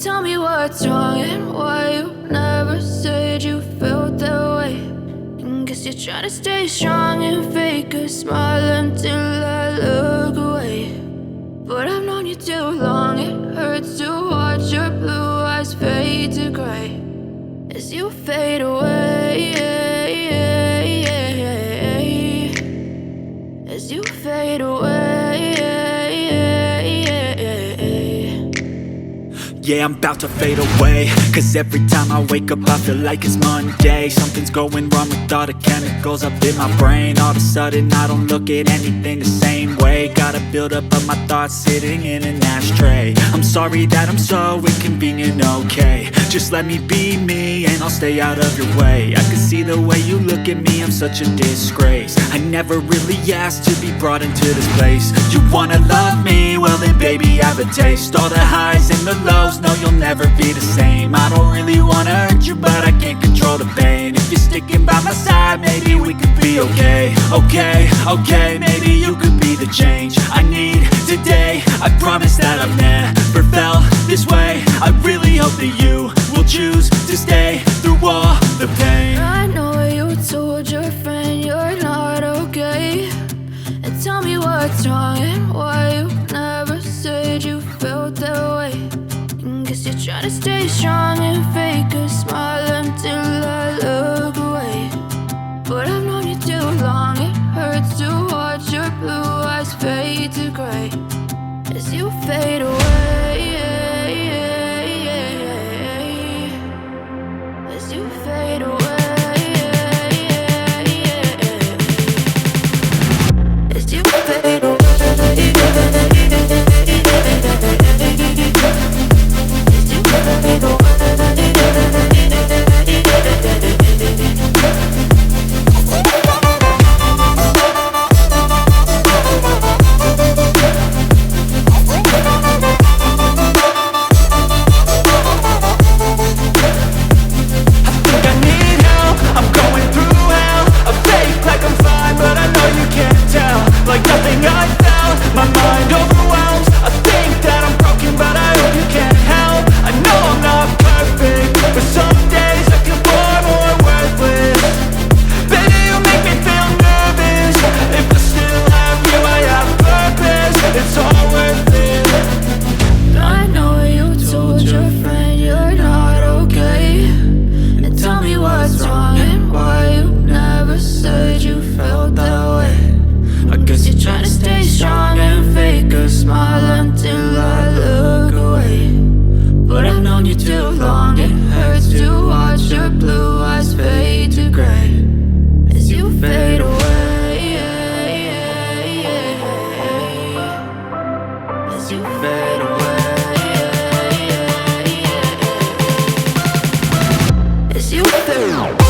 Tell me what's wrong and why you never said you felt that way. And guess you're trying to stay strong and fake a smile until I look away. But I've known you too long, it hurts to watch your blue eyes fade to gray as you fade away, as you fade away. Yeah, I'm about to fade away, cause every time I wake up I feel like it's Monday. Something's going wrong with all the chemicals up in my brain. All of a sudden I don't look at anything the same way. Got a buildup of my thoughts sitting in an ashtray. I'm sorry that I'm so inconvenient, okay. Just let me be me and I'll stay out of your way. I can see the way you look at me, I'm such a disgrace. I never really asked to be brought into this place. You wanna love me? Well then baby I have a taste. All the highs and the lows, no you'll never be the same. I don't really wanna hurt you but I can't control the pain. If you're sticking by my side maybe we could be okay. Okay, maybe you could be the change I need today. I promise that I've never felt this way. I really hope that you will choose to stay through all the pain. I know you told your friend you're not okay. And tell me what's wrong and why you never said you felt that way. And guess you're trying to stay strong and fake a smile until I look away. But I've known you too long, it hurts to watch your blue eyes fade to gray as you fade away, as you fade away, as you fade away, as you fade away. Like nothing I felt, my mind overwhelms. I think that I'm broken, but I hope you can't help. I know I'm not perfect, but some days I feel far more worthless. Baby, you make me feel nervous. If I still have you, I have purpose. It's all worth it. I know you told your friend you're not okay. And tell me what's wrong and why you never said you felt that way. I guess you're trying to stay strong and fake a smile until I look away. But I've known you too long, it hurts to watch your blue eyes fade to gray as you fade away, as you fade away, as you fade away.